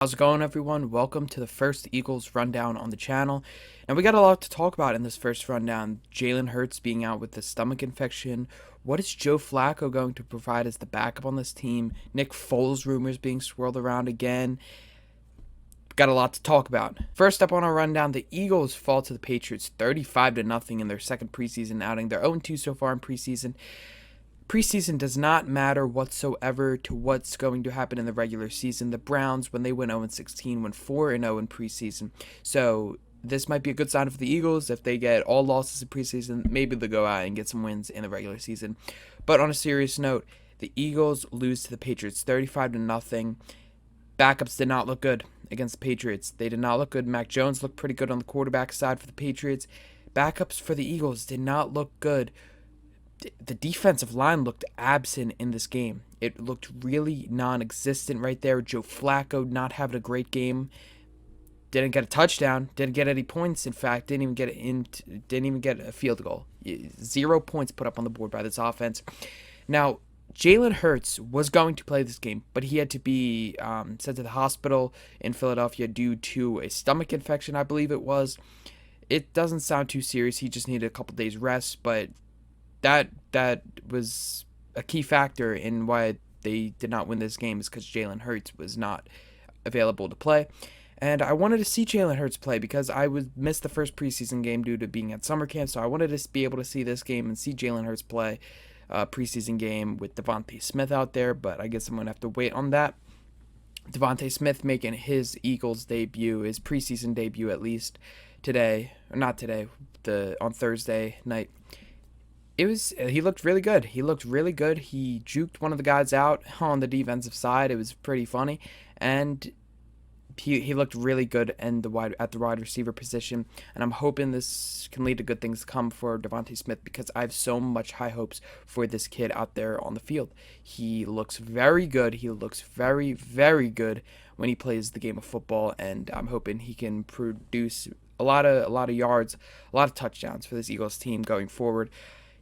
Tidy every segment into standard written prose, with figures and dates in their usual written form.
How's it going, everyone? Welcome to the first Eagles rundown on the channel. And we got a lot to talk about in this first rundown. Jalen Hurts being out with the stomach infection. What is Joe Flacco going to provide as the backup on this team? Nick Foles rumors being swirled around again. Got a lot to talk about. First up on our rundown, the Eagles fall to the Patriots 35-0 in their second preseason outing. They're 0-2 so far in preseason. Preseason does not matter whatsoever to what's going to happen in the regular season. The Browns, when they went 0-16, went 4-0 in preseason. So this might be a good sign for the Eagles. If they get all losses in preseason, maybe they'll go out and get some wins in the regular season. But on a serious note, the Eagles lose to the Patriots 35-0. Backups did not look good against the Patriots. They did not look good. Mac Jones looked pretty good on the quarterback side for the Patriots. Backups for the Eagles did not look good. The defensive line looked absent in this game. It looked really non-existent right there. Joe Flacco not having a great game. Didn't get a touchdown. Didn't get any points. In fact, didn't even get a field goal. 0 points put up on the board by this offense. Now, Jalen Hurts was going to play this game, but he had to be sent to the hospital in Philadelphia due to a stomach infection, I believe it was. It doesn't sound too serious. He just needed a couple days rest, but that was a key factor in why they did not win this game, is because Jalen Hurts was not available to play. And I wanted to see Jalen Hurts play because I would miss the first preseason game due to being at summer camp, so I wanted to be able to see this game and see Jalen Hurts play a preseason game with Devontae Smith out there, but I guess I'm going to have to wait on that. Devontae Smith making his Eagles debut, his preseason debut at least, today, or not today, on Thursday night. He looked really good. He juked one of the guys out on the defensive side. It was pretty funny, and he looked really good at the wide receiver position. And I'm hoping this can lead to good things to come for Devontae Smith, because I have so much high hopes for this kid out there on the field. He looks very good. He looks very, very good when he plays the game of football, and I'm hoping he can produce a lot of yards, a lot of touchdowns for this Eagles team going forward.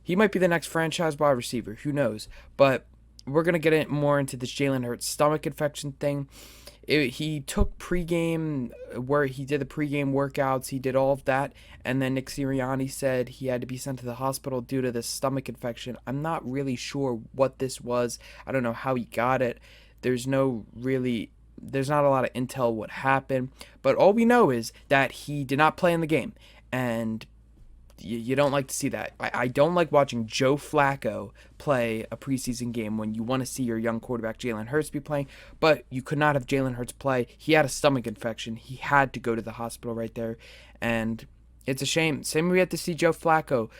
He might be the next franchise wide receiver. Who knows? But we're going to get more into this Jalen Hurts stomach infection thing. He took pregame, where he did the pregame workouts. He did all of that. And then Nick Sirianni said he had to be sent to the hospital due to this stomach infection. I'm not really sure what this was. I don't know how he got it. There's not a lot of intel what happened. But all we know is that he did not play in the game. And you don't like to see that. I don't like watching Joe Flacco play a preseason game when you want to see your young quarterback Jalen Hurts be playing, but you could not have Jalen Hurts play. He had a stomach infection. He had to go to the hospital right there, and it's a shame. Same way we had to see Joe Flacco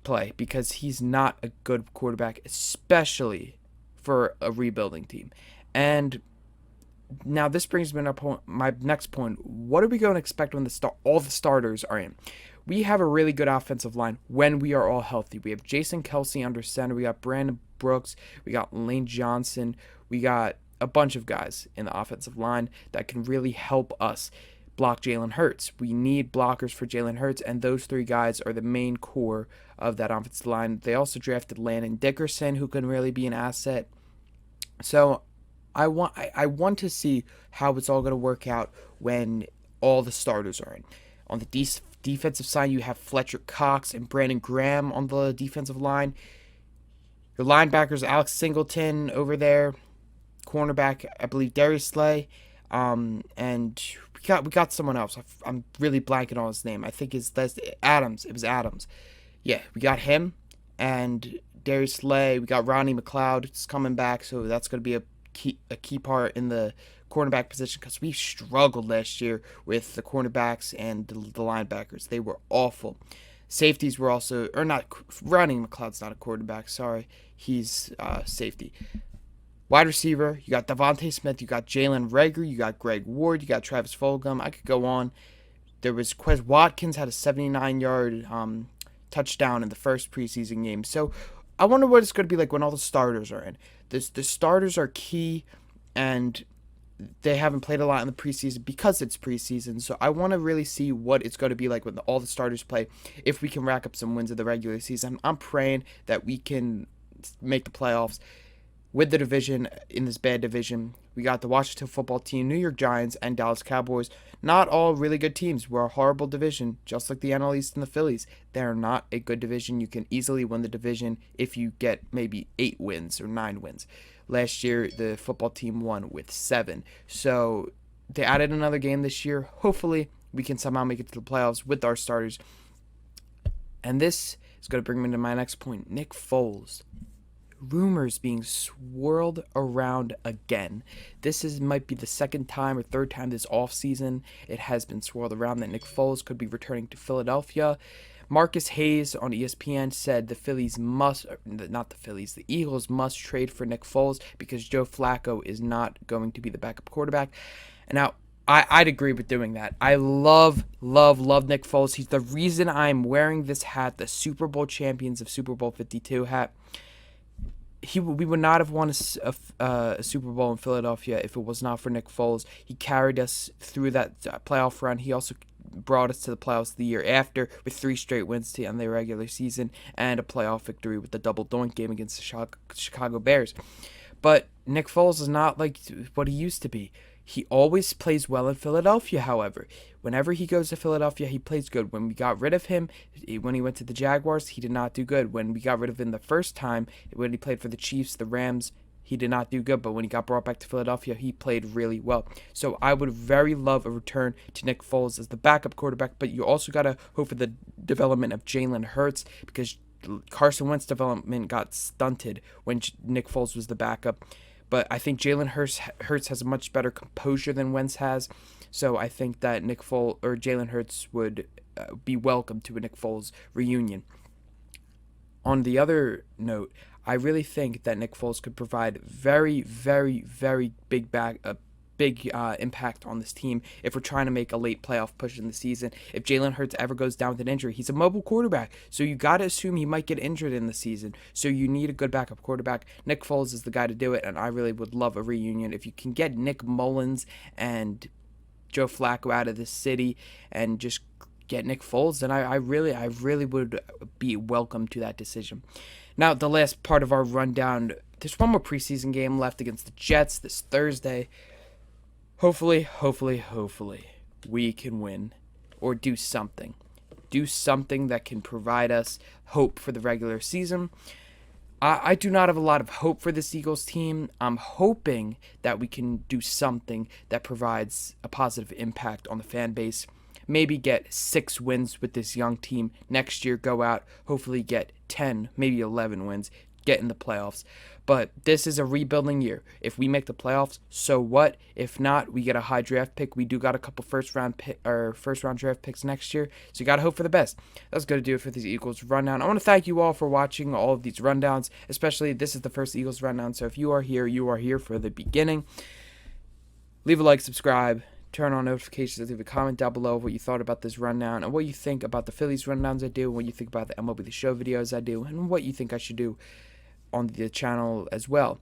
play, because he's not a good quarterback, especially for a rebuilding team. And now this brings me to my next point. What are we going to expect when all the starters are in? We have a really good offensive line when we are all healthy. We have Jason Kelce under center. We got Brandon Brooks. We got Lane Johnson. We got a bunch of guys in the offensive line that can really help us block Jalen Hurts. We need blockers for Jalen Hurts, and those three guys are the main core of that offensive line. They also drafted Landon Dickerson, who can really be an asset. So I want to see how it's all going to work out when all the starters are in. On the defensive side, you have Fletcher Cox and Brandon Graham on the defensive line. Your linebackers, Alex Singleton over there. Cornerback, I believe Darius Slay. And we got someone else. I'm really blanking on his name. I think that's Adams. It was Adams. Yeah, we got him and Darius Slay. We got Ronnie McLeod. It's coming back, so that's going to be a key part in the cornerback position, because we struggled last year with the cornerbacks and the linebackers. They were awful. Safeties were also, or not, Ronnie McLeod's not a quarterback, sorry. He's safety. Wide receiver, you got Devontae Smith, you got Jalen Reagor, you got Greg Ward, you got Travis Fulgham. I could go on. There was Quez Watkins, had a 79-yard touchdown in the first preseason game. So I wonder what it's going to be like when all the starters are in. The starters are key, and they haven't played a lot in the preseason because it's preseason. So I want to really see what it's going to be like when all the starters play, if we can rack up some wins in the regular season. I'm praying that we can make the playoffs with the division, in this bad division. We got the Washington football team, New York Giants, and Dallas Cowboys. Not all really good teams. We're a horrible division, just like the NL East and the Phillies. They're not a good division. You can easily win the division if you get maybe 8 wins or 9 wins. Last year, the football team won with 7. So they added another game this year. Hopefully, we can somehow make it to the playoffs with our starters. And this is going to bring me to my next point. Nick Foles. Rumors being swirled around again. Might be the second time or third time this offseason it has been swirled around that Nick Foles could be returning to Philadelphia. Marcus Hayes on ESPN said the Eagles must trade for Nick Foles because Joe Flacco is not going to be the backup quarterback. And now, I'd agree with doing that. I love Nick Foles. He's the reason I'm wearing this hat, the Super Bowl champions of Super Bowl 52 hat. We would not have won a Super Bowl in Philadelphia if it was not for Nick Foles. He carried us through that playoff run. He also brought us to the playoffs the year after with 3 straight wins to end the regular season and a playoff victory with the double doink game against the Chicago Bears. But Nick Foles is not like what he used to be. He always plays well in Philadelphia, however. Whenever he goes to Philadelphia, he plays good. When we got rid of him, when he went to the Jaguars, he did not do good. When we got rid of him the first time, when he played for the Chiefs, the Rams, he did not do good. But when he got brought back to Philadelphia, he played really well. So I would very love a return to Nick Foles as the backup quarterback. But you also got to hope for the development of Jalen Hurts because Carson Wentz's development got stunted when Nick Foles was the backup. But I think Jalen Hurts has a much better composure than Wentz has. So I think that Jalen Hurts would be welcome to a Nick Foles reunion. On the other note, I really think that Nick Foles could provide very, very, very big impact on this team if we're trying to make a late playoff push in the season. If Jalen Hurts ever goes down with an injury, he's a mobile quarterback, so you got to assume he might get injured in the season. So you need a good backup quarterback. Nick Foles is the guy to do it, and I really would love a reunion. If you can get Nick Mullins and Joe Flacco out of this city and just get Nick Foles, then I really would be welcome to that decision. Now, the last part of our rundown, there's one more preseason game left against the Jets this Thursday. Hopefully, we can win or do something. Do something that can provide us hope for the regular season. I do not have a lot of hope for this Eagles team. I'm hoping that we can do something that provides a positive impact on the fan base. Maybe get 6 wins with this young team. Next year, go out, hopefully get 10, maybe 11 wins, get in the playoffs. But this is a rebuilding year. If we make the playoffs, so what? If not, we get a high draft pick. We do got a couple first round draft picks next year, so you got to hope for the best. That's going to do it for these Eagles rundown. I want to thank you all for watching all of these rundowns, especially this is the first Eagles rundown, so if you are here for the beginning. Leave a like, subscribe, turn on notifications, leave a comment down below what you thought about this rundown and what you think about the Phillies rundowns I do, what you think about the MLB The Show videos I do, and what you think I should do on the channel as well.